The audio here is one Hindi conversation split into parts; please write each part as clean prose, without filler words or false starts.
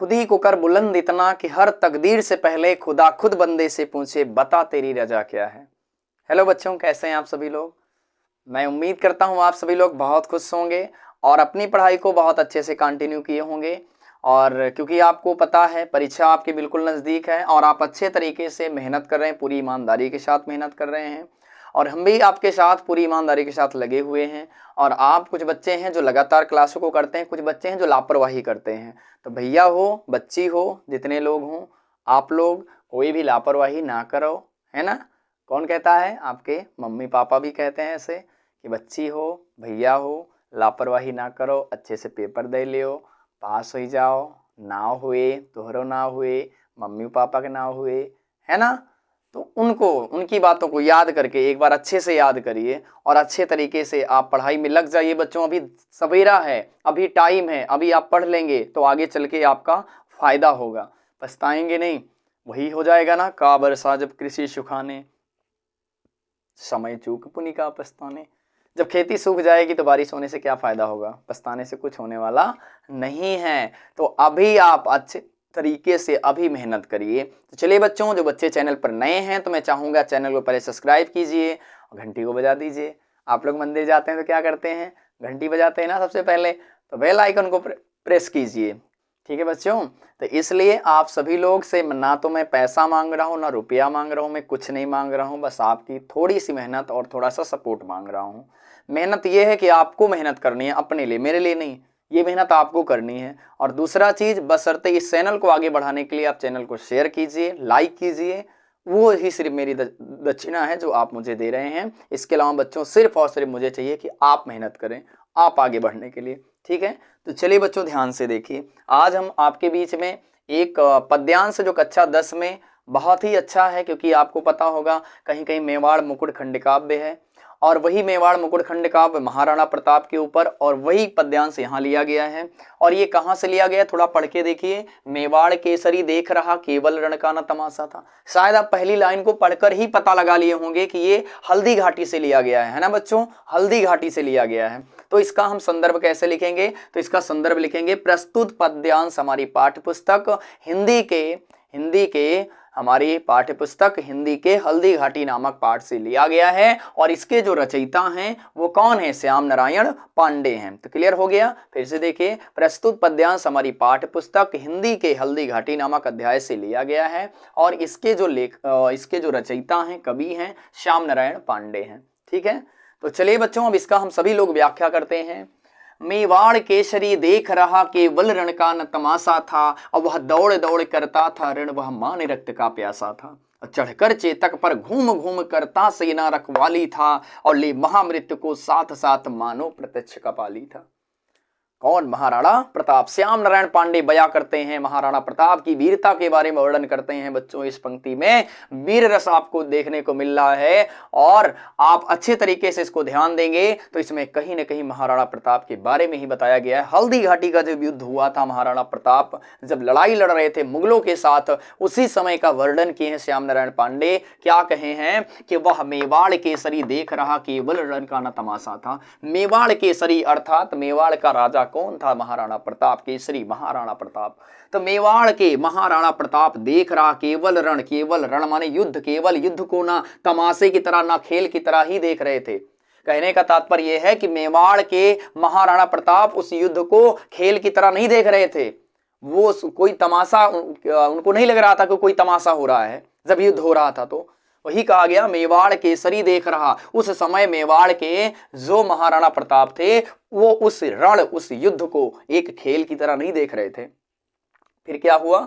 खुद ही को कर बुलंद इतना कि हर तकदीर से पहले खुदा खुद बंदे से पूछे बता तेरी रजा क्या है। हेलो बच्चों, कैसे हैं आप सभी लोग। मैं उम्मीद करता हूं आप सभी लोग बहुत खुश होंगे और अपनी पढ़ाई को बहुत अच्छे से कंटिन्यू किए होंगे। और क्योंकि आपको पता है परीक्षा आपके बिल्कुल नज़दीक है और आप अच्छे तरीके से मेहनत कर रहे हैं, पूरी ईमानदारी के साथ मेहनत कर रहे हैं और हम भी आपके साथ पूरी ईमानदारी के साथ लगे हुए हैं। और आप कुछ बच्चे हैं जो लगातार क्लासों को करते हैं, कुछ बच्चे हैं जो लापरवाही करते हैं। तो भैया हो, बच्ची हो, जितने लोग हों, आप लोग कोई भी लापरवाही ना करो, है ना। कौन कहता है? आपके मम्मी पापा भी कहते हैं ऐसे कि बच्ची हो, भैया हो, लापरवाही ना करो, अच्छे से पेपर दे लियो, पास हो जाओ, ना हुए तोहरो ना हुए, मम्मी पापा के ना हुए, है ना। तो उनकी बातों को याद करके एक बार अच्छे से याद करिए और अच्छे तरीके से आप पढ़ाई में लग जाइए बच्चों। अभी सवेरा है, अभी टाइम है, अभी आप पढ़ लेंगे तो आगे चल के आपका फायदा होगा, पछताएंगे नहीं। वही हो जाएगा ना, का बरसा जब कृषि सुखाने, समय चूक पुनि का पछताने। जब खेती सूख जाएगी तो बारिश होने से क्या फायदा होगा, पछताने से कुछ होने वाला नहीं है। तो अभी आप अच्छे तरीके से अभी मेहनत करिए। तो चलिए बच्चों, जो बच्चे चैनल पर नए हैं तो मैं चाहूँगा चैनल को पहले सब्सक्राइब कीजिए और घंटी को बजा दीजिए। आप लोग मंदिर जाते हैं तो क्या करते हैं, घंटी बजाते हैं ना सबसे पहले, तो बेल आइकन को प्रेस कीजिए। ठीक है बच्चों, तो इसलिए आप सभी लोग से ना तो मैं पैसा मांग रहा हूँ ना रुपया मांग रहा हूँ, मैं कुछ नहीं मांग रहा हूँ, बस आपकी थोड़ी सी मेहनत और थोड़ा सा सपोर्ट मांग रहा हूँ। मेहनत ये है कि आपको मेहनत करनी है अपने लिए, मेरे लिए नहीं, ये मेहनत आपको करनी है। और दूसरा चीज़, बशर्ते इस चैनल को आगे बढ़ाने के लिए आप चैनल को शेयर कीजिए, लाइक कीजिए, वो ही सिर्फ मेरी दक्षिणा है जो आप मुझे दे रहे हैं। इसके अलावा बच्चों सिर्फ और सिर्फ मुझे चाहिए कि आप मेहनत करें आप आगे बढ़ने के लिए। ठीक है, तो चलिए बच्चों ध्यान से देखिए, आज हम आपके बीच में एक पद्यांश जो कक्षा 10 में बहुत ही अच्छा है, क्योंकि आपको पता होगा कहीं कहीं मेवाड़ मुकुट खंड काव्य है और वही मेवाड़ मुकुट खंड काव्य महाराणा प्रताप के ऊपर, और वही पद्यांश यहाँ लिया गया है। और ये कहाँ से लिया गया, थोड़ा पढ़ के देखिए। मेवाड़ केसरी देख रहा केवल रण का न तमाशा था। शायद आप पहली लाइन को पढ़कर ही पता लगा लिए होंगे कि ये हल्दी घाटी से लिया गया है ना बच्चों, हल्दी घाटी से लिया गया है। तो इसका हम संदर्भ कैसे लिखेंगे, तो इसका संदर्भ लिखेंगे प्रस्तुत पद्यांश हमारी पाठ्य पुस्तक हिंदी के हमारी पाठ्य पुस्तक हिंदी के हल्दी घाटी नामक पाठ से लिया गया है। और इसके जो रचयिता हैं वो कौन है, श्याम नारायण पांडे हैं। तो क्लियर हो गया। फिर से देखिए, प्रस्तुत पद्यांश हमारी पाठ्य पुस्तक हिंदी के हल्दी घाटी नामक अध्याय से लिया गया है और इसके जो रचयिता हैं, कवि हैं, श्याम नारायण पांडे हैं। ठीक है, तो चलिए बच्चों अब इसका हम सभी लोग व्याख्या करते हैं। मेवाड़ केसरी देख रहा केवल रण का न तमाशा था, और वह दौड़ दौड़ करता था रण, वह मान रक्त का प्यासा था। चढ़कर चेतक पर घूम घूम करता सेना रखवाली था, और ले महामृत्यु को साथ साथ मानो प्रत्यक्ष कपाली था। कौन? महाराणा प्रताप। श्याम नारायण पांडे बयां करते हैं महाराणा प्रताप की वीरता के बारे में वर्णन करते हैं। बच्चों इस पंक्ति में वीर रस आपको देखने को मिल रहा है और आप अच्छे तरीके से इसको ध्यान देंगे तो इसमें कहीं ना कहीं महाराणा प्रताप के बारे में ही बताया गया है। हल्दी घाटी का जब युद्ध हुआ था, महाराणा प्रताप जब लड़ाई लड़ रहे थे मुगलों के साथ, उसी समय का वर्णन किए हैं श्याम नारायण पांडे। क्या कहे हैं कि वह मेवाड़ केसरी देख रहा केवल रण का न तमाशा था। मेवाड़ केसरी अर्थात मेवाड़ का राजा कौन था? महाराणा प्रताप, केसरी महाराणा प्रताप। तो मेवाड़ के महाराणा प्रताप देख रहा केवल रण माने युद्ध, केवल युद्ध को ना तमाशे की तरह ना खेल की तरह ही देख रहे थे। कहने का तात्पर्य यह है कि मेवाड़ के महाराणा प्रताप उस युद्ध को खेल की तरह नहीं देख रहे थे। वो कोई तमाशा उनको नहीं लग रहा था कि कोई तमाशा हो रहा है जब युद्ध हो रहा था। तो वही कहा गया मेवाड़ केसरी देख रहा। उस समय मेवाड़ के जो महाराणा प्रताप थे वो उस रण, उस युद्ध को एक खेल की तरह नहीं देख रहे थे। फिर क्या हुआ,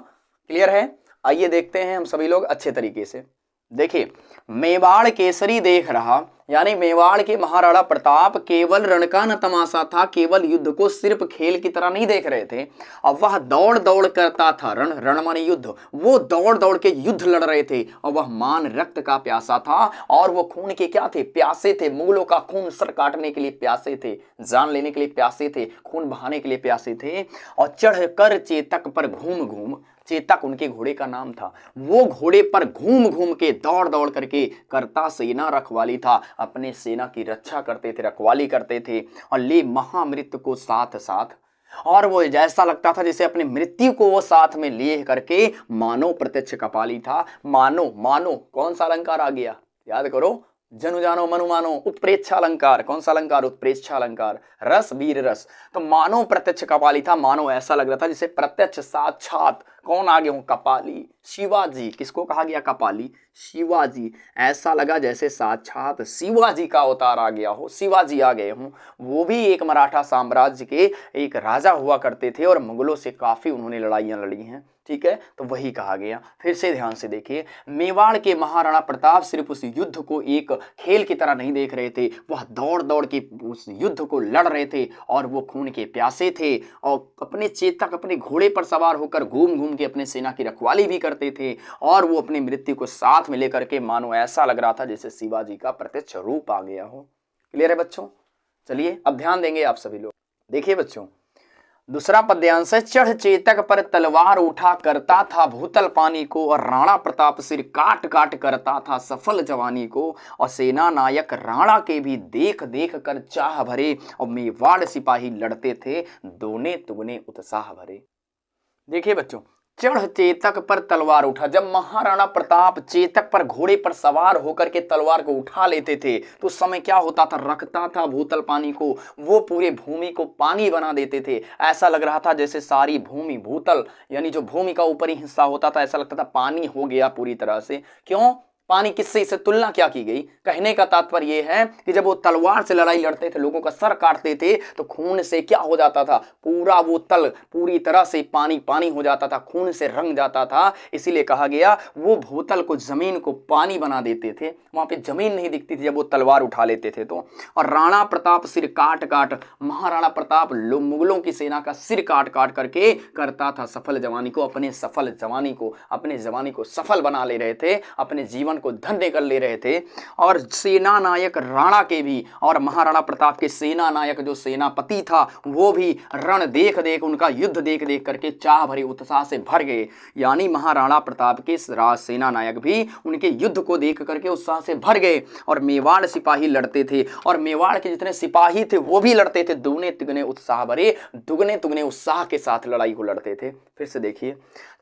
क्लियर है? आइए देखते हैं हम सभी लोग अच्छे तरीके से। देखिए, मेवाड़ केसरी देख रहा यानी मेवाड़ के महाराणा प्रताप केवल रण का न तमाशा था, केवल युद्ध को सिर्फ खेल की तरह नहीं देख रहे थे। अब वह दौड़ दौड़ करता था, रण माने युद्ध, वो दौड़ दौड़ के युद्ध लड़ रहे थे और वह मान रक्त का प्यासा था। और वो खून के क्या थे? प्यासे थे। मुगलों का खून सर काटने के लिए प्यासे थे, जान लेने के लिए प्यासे थे, खून बहाने के लिए प्यासे थे। और चढ़कर चेतक पर घूम घूम, चेतक उनके घोड़े का नाम था, वो घोड़े पर घूम घूम के दौड़ दौड़ करके करता सेना रखवाली था, अपने सेना की रक्षा करते थे, रखवाली करते थे। और ले महामृत्यु को साथ साथ और वो जैसा लगता था जैसे अपनी मृत्यु को वो साथ में लिए करके मानो प्रत्यक्ष कपाली था। मानो मानो कौन सा अलंकार आ गया, याद करो, जनु जानो मनु मानो, उत्प्रेक्षा अलंकार। कौन सा अलंकार, उत्प्रेक्षा अलंकार। रस वीर रस, तो मानो प्रत्यक्ष कपाली था। मानो ऐसा लग रहा था जैसे प्रत्यक्ष साक्षात कौन आ गए हो, कपाली, शिवाजी। किसको कहा गया, कपाली, शिवाजी। ऐसा लगा जैसे साक्षात शिवाजी का अवतार आ गया हो, शिवाजी आ गए हों। वो भी एक मराठा साम्राज्य के एक राजा हुआ करते थे और मुगलों से काफी उन्होंने लड़ाइयां लड़ी हैं, ठीक है, तो वही कहा गया। फिर से ध्यान से देखिए, मेवाड़ के महाराणा प्रताप सिर्फ उस युद्ध को एक खेल की तरह नहीं देख रहे थे, वह दौड़ दौड़ के उस युद्ध को लड़ रहे थे और वो खून के प्यासे थे और अपने चेतक अपने घोड़े पर सवार होकर घूम घूम के अपने सेना की रखवाली भी करते थे और वो अपनी मृत्यु को साथ में लेकर के मानो ऐसा लग रहा था जैसे शिवाजी का प्रत्यक्ष रूप आ गया हो। क्लियर है बच्चों? चलिए अब ध्यान देंगे आप सभी लोग। देखिए बच्चों, दूसरा पद्यांश है, चढ़ चेतक पर तलवार उठा करता था भूतल पानी को, और राणा प्रताप सिर काट काट करता था सफल जवानी को, और सेना नायक राणा के भी देख देख कर चाह भरे, और मेवाड़ सिपाही लड़ते थे दोने तुगने उत्साह भरे। देखिए बच्चों, चढ़ चेतक पर तलवार उठा, जब महाराणा प्रताप चेतक पर घोड़े पर सवार होकर के तलवार को उठा लेते थे तो उस समय क्या होता था, रखता था भूतल पानी को, वो पूरे भूमि को पानी बना देते थे। ऐसा लग रहा था जैसे सारी भूमि, भूतल यानी जो भूमि का ऊपरी हिस्सा होता था, ऐसा लगता था पानी हो गया पूरी तरह से। क्यों पानी, किससे इसे तुलना क्या की गई? कहने का तात्पर्य यह है कि जब वो तलवार से लड़ाई लड़ते थे, लोगों का सर काटते थे, तो खून से क्या हो जाता था, पूरा वो तल पूरी तरह से पानी पानी हो जाता था, खून से रंग जाता था। इसीलिए कहा गया वो भूतल को, जमीन को पानी बना देते थे, वहां पे जमीन नहीं दिखती थी जब वो तलवार उठा लेते थे तो। और राणा प्रताप सिर काट काट, महाराणा प्रताप मुगलों की सेना का सिर काट काट करके करता था सफल जवानी को, अपने सफल जवानी को, अपने जवानी को सफल बना ले रहे थे, अपने जीवन को धन्य कर ले रहे थे। और सेना नायक राणा के भी, और महाराणा प्रताप के सेना नायक जो सेनापति था वो भी रण देख देख, उनका युद्ध देख देख करके चाह भरे उत्साह से भर गए। यानी महाराणा प्रताप के सेना नायक भी उनके युद्ध को देख करके उत्साह से भर गए। और मेवाड़ सिपाही लड़ते थे, और मेवाड़ के जितने सिपाही थे वो भी लड़ते थे, दुगने तिगने उत्साह भरे, दुगने तुगने उत्साह के साथ लड़ाई को लड़ते थे। फिर से देखिए,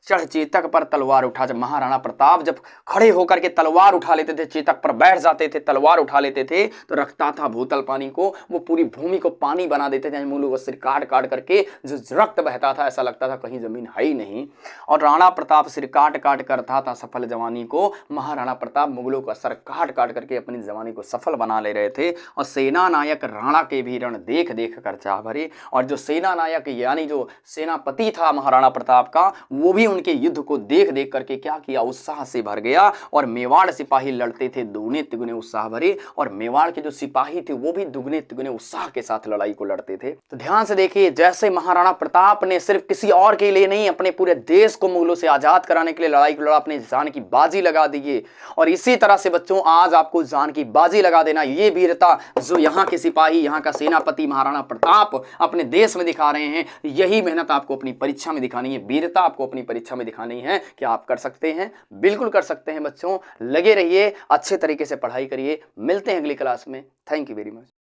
चढ़ चेतक पर तलवार उठा, जब महाराणा प्रताप जब खड़े होकर के तलवार उठा लेते थे, चेतक पर बैठ जाते थे, तलवार उठा लेते थे, तो रखता था भूतल पानी को, वो पूरी भूमि को पानी बना देते थे। मूलों को सिर काट काट करके जो रक्त बहता था, ऐसा लगता था कहीं जमीन है ही नहीं। और राणा प्रताप सिर काट काट करता था सफल जवानी को, महाराणा प्रताप मुगलों का सर काट काट करके अपनी जवानी को सफल बना ले रहे थे। और सेना नायक राणा के भी रण देख देख कर चाह भरे, और जो सेना नायक यानी जो सेनापति था महाराणा प्रताप का, वो भी उनके युद्ध को देख देख करके क्या किया, उत्साह से भर गया। और मेवाड़ सिपाही लड़ते थे दुगने तिगुने उत्साह भरे, और मेवाड़ के जो सिपाही थे वो भी दुगने तिगुने उत्साह के साथ लड़ाई को लड़ते थे। तो ध्यान से देखिए, जैसे महाराणा प्रताप ने सिर्फ किसी और के लिए नहीं, अपने पूरे देश को मुगलों से आजाद कराने के लिए लड़ाई को लड़ा, अपने जान की बाजी लगा दी। और इसी तरह से बच्चों आज आपको जान की बाजी लगा देना, ये वीरता जो यहाँ के सिपाही, यहाँ का सेनापति महाराणा प्रताप अपने देश में दिखा रहे हैं, यही मेहनत आपको अपनी परीक्षा में दिखानी है, वीरता आपको अपनी परीक्षा में दिखानी है। कि आप कर सकते हैं, बिल्कुल कर सकते हैं बच्चों। लगे रहिए, अच्छे तरीके से पढ़ाई करिए। मिलते हैं अगली क्लास में। Thank you very much.